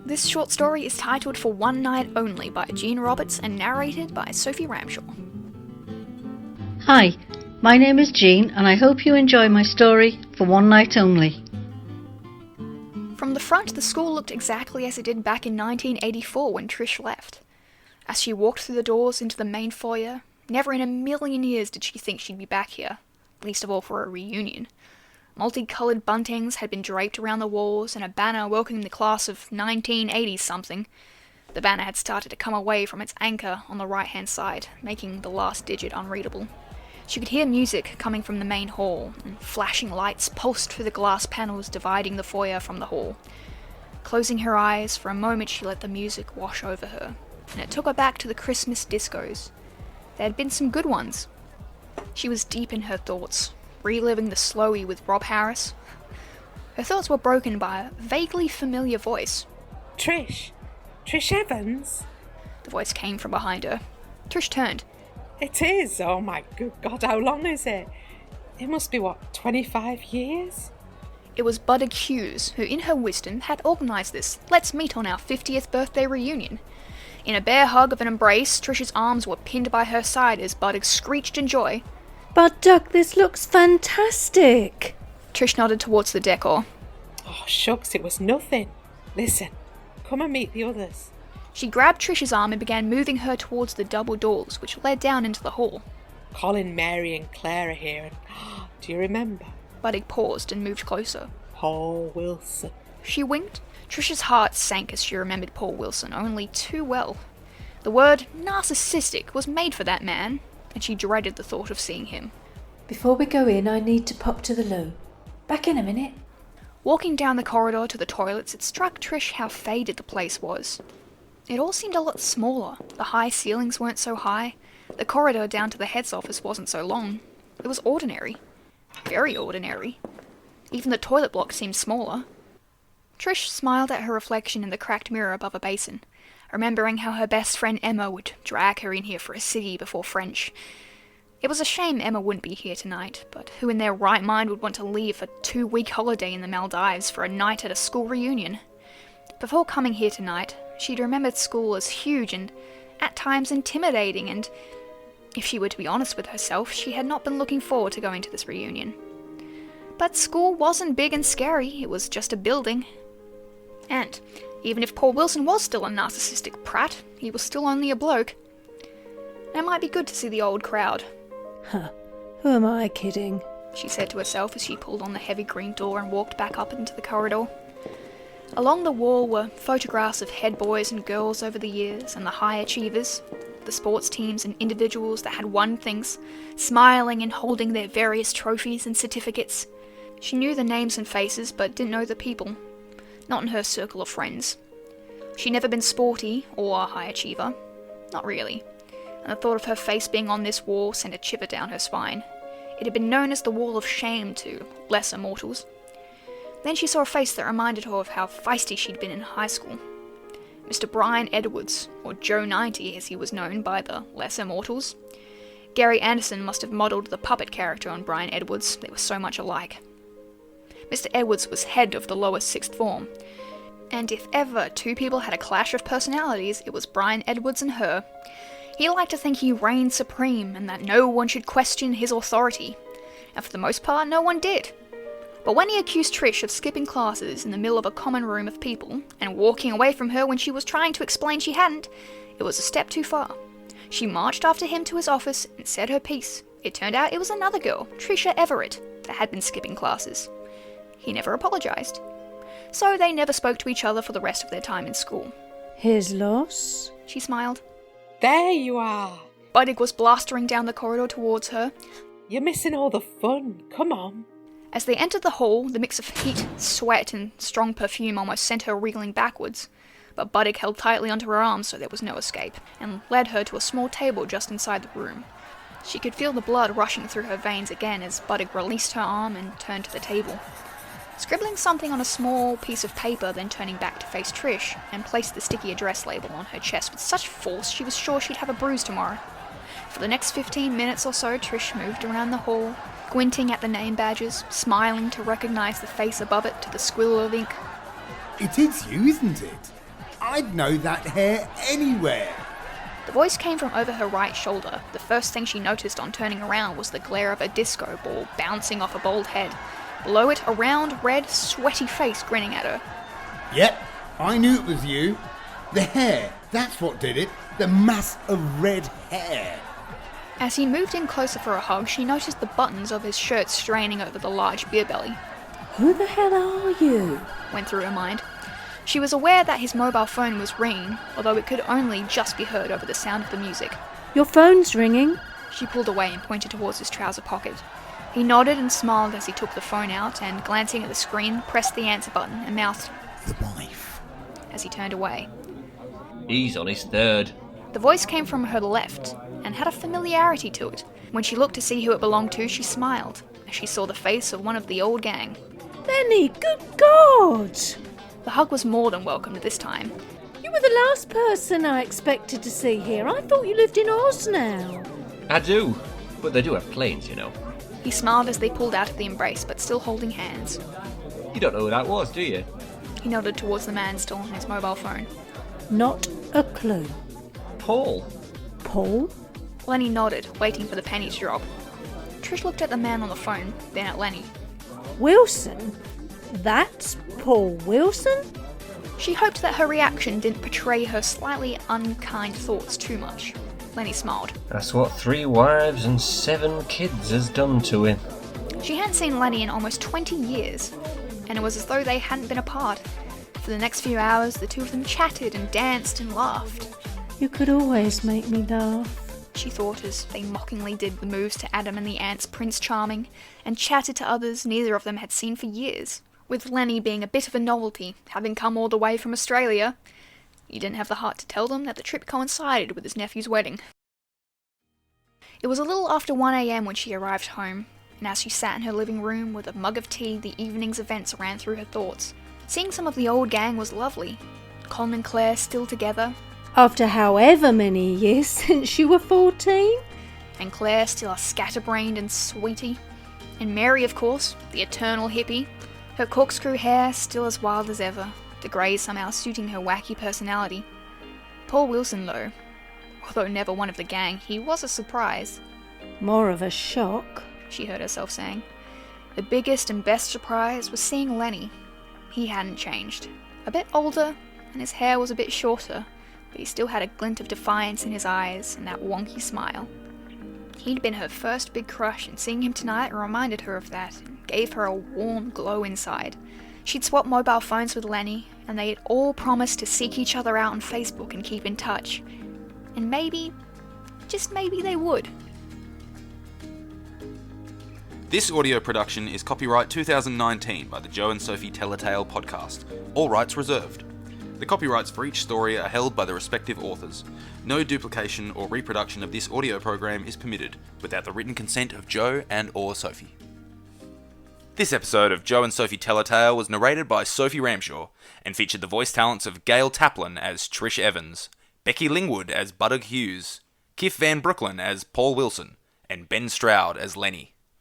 This short story is titled For One Night Only by Jean Roberts and narrated by Sophie Ramshaw. Hi, my name is Jean and I hope you enjoy my story For One Night Only. From the front, the school looked exactly as it did back in 1984 when Trish left. As she walked through the doors into the main foyer, never in a million years did she think she'd be back here, least of all for a reunion. Multicoloured buntings had been draped around the walls and a banner welcoming the class of 1980-something. The banner had started to come away from its anchor on the right-hand side, making the last digit unreadable. She could hear music coming from the main hall, and flashing lights pulsed through the glass panels dividing the foyer from the hall. Closing her eyes, for a moment she let the music wash over her, and it took her back to the Christmas discos. There had been some good ones. She was deep in her thoughts, reliving the Slowie with Rob Harris. Her thoughts were broken by a vaguely familiar voice. Trish Evans? The voice came from behind her. Trish turned. It is? Oh my good God, how long is it? It must be, 25 years? It was Buddig Hughes, who in her wisdom had organised this let's meet on our 50th birthday reunion. In a bear hug of an embrace, Trish's arms were pinned by her side as Buddig screeched in joy. But Doug, this looks fantastic. Trish nodded towards the decor. Oh shucks, it was nothing. Listen, come and meet the others. She grabbed Trish's arm and began moving her towards the double doors, which led down into the hall. Colin, Mary and Claire are here and do you remember? Buddig paused and moved closer. Paul Wilson. She winked. Trish's heart sank as she remembered Paul Wilson only too well. The word narcissistic was made for that man, and she dreaded the thought of seeing him. Before we go in, I need to pop to the loo. Back in a minute. Walking down the corridor to the toilets, it struck Trish how faded the place was. It all seemed a lot smaller. The high ceilings weren't so high. The corridor down to the head's office wasn't so long. It was ordinary. Very ordinary. Even the toilet block seemed smaller. Trish smiled at her reflection in the cracked mirror above a basin, remembering how her best friend Emma would drag her in here for a ciggy before French. It was a shame Emma wouldn't be here tonight, but who in their right mind would want to leave a 2-week holiday in the Maldives for a night at a school reunion? Before coming here tonight, she'd remembered school as huge and, at times, intimidating, and, if she were to be honest with herself, she had not been looking forward to going to this reunion. But school wasn't big and scary, it was just a building. And, even if Paul Wilson was still a narcissistic prat, he was still only a bloke. It might be good to see the old crowd. Huh, who am I kidding? She said to herself as she pulled on the heavy green door and walked back up into the corridor. Along the wall were photographs of head boys and girls over the years, and the high achievers, the sports teams and individuals that had won things, smiling and holding their various trophies and certificates. She knew the names and faces, but didn't know the people. Not in her circle of friends. She'd never been sporty or a high achiever. Not really. And the thought of her face being on this wall sent a shiver down her spine. It had been known as the Wall of Shame to lesser mortals. Then she saw a face that reminded her of how feisty she'd been in high school. Mr. Brian Edwards, or Joe 90 as he was known by the lesser mortals. Gary Anderson must have modelled the puppet character on Brian Edwards, they were so much alike. Mr. Edwards was head of the lower sixth form, and if ever two people had a clash of personalities, it was Brian Edwards and her. He liked to think he reigned supreme and that no one should question his authority, and for the most part no one did. But when he accused Trish of skipping classes in the middle of a common room of people, and walking away from her when she was trying to explain she hadn't, it was a step too far. She marched after him to his office and said her piece. It turned out it was another girl, Tricia Everett, that had been skipping classes. He never apologised. So they never spoke to each other for the rest of their time in school. His loss? She smiled. There you are. Buddig was blastering down the corridor towards her. You're missing all the fun. Come on. As they entered the hall, the mix of heat, sweat, and strong perfume almost sent her reeling backwards. But Buddig held tightly onto her arm so there was no escape, and led her to a small table just inside the room. She could feel the blood rushing through her veins again as Buddig released her arm and turned to the table. Scribbling something on a small piece of paper, then turning back to face Trish, and placed the sticky address label on her chest with such force she was sure she'd have a bruise tomorrow. For the next 15 minutes or so, Trish moved around the hall, squinting at the name badges, smiling to recognise the face above it to the squiggle of ink. It is you, isn't it? I'd know that hair anywhere. The voice came from over her right shoulder. The first thing she noticed on turning around was the glare of a disco ball bouncing off a bald head. Below it, a round, red, sweaty face grinning at her. Yep, I knew it was you. The hair, that's what did it. The mass of red hair. As he moved in closer for a hug, she noticed the buttons of his shirt straining over the large beer belly. Who the hell are you? Went through her mind. She was aware that his mobile phone was ringing, although it could only just be heard over the sound of the music. Your phone's ringing. She pulled away and pointed towards his trouser pocket. He nodded and smiled as he took the phone out and, glancing at the screen, pressed the answer button and mouthed, The wife. as he turned away. He's on his third. The voice came from her left and had a familiarity to it. When she looked to see who it belonged to, she smiled as she saw the face of one of the old gang. Lenny, good God! The hug was more than welcomed this time. You were the last person I expected to see here. I thought you lived in Oz now. I do, but they do have planes, you know. He smiled as they pulled out of the embrace, but still holding hands. You don't know who that was, do you? He nodded towards the man still on his mobile phone. Not a clue. Paul. Paul? Lenny nodded, waiting for the penny to drop. Trish looked at the man on the phone, then at Lenny. Wilson? That's Paul Wilson? She hoped that her reaction didn't betray her slightly unkind thoughts too much. Lenny smiled. That's what 3 wives and 7 kids has done to him. She hadn't seen Lenny in almost 20 years, and it was as though they hadn't been apart. For the next few hours, the two of them chatted and danced and laughed. You could always make me laugh. She thought as they mockingly did the moves to Adam and the Ants' Prince Charming, and chatted to others neither of them had seen for years, with Lenny being a bit of a novelty, having come all the way from Australia. He didn't have the heart to tell them that the trip coincided with his nephew's wedding. It was a little after 1 a.m. when she arrived home, and as she sat in her living room with a mug of tea, the evening's events ran through her thoughts. Seeing some of the old gang was lovely. Colin and Claire still together, After however many years since you were 14? and Claire still a scatterbrained and sweetie. And Mary, of course, the eternal hippie, her corkscrew hair still as wild as ever, the greys somehow suiting her wacky personality. Paul Wilson, though, although never one of the gang, he was a surprise, More of a shock. she heard herself saying. The biggest and best surprise was seeing Lenny. He hadn't changed. A bit older, and his hair was a bit shorter, but he still had a glint of defiance in his eyes and that wonky smile. He'd been her first big crush, and seeing him tonight reminded her of that and gave her a warm glow inside. She'd swapped mobile phones with Lenny, and they had all promised to seek each other out on Facebook and keep in touch. And maybe, just maybe they would. This audio production is copyright 2019 by the Joe and Sophie Tell a Tale podcast. All rights reserved. The copyrights for each story are held by the respective authors. No duplication or reproduction of this audio program is permitted without the written consent of Joe and or Sophie. This episode of Joe and Sophie Tell a Tale was narrated by Sophie Ramshaw and featured the voice talents of Gail Taplin as Trish Evans, Becky Lingwood as Buddock Hughes, Kif Van Brooklyn as Paul Wilson, and Ben Stroud as Lenny.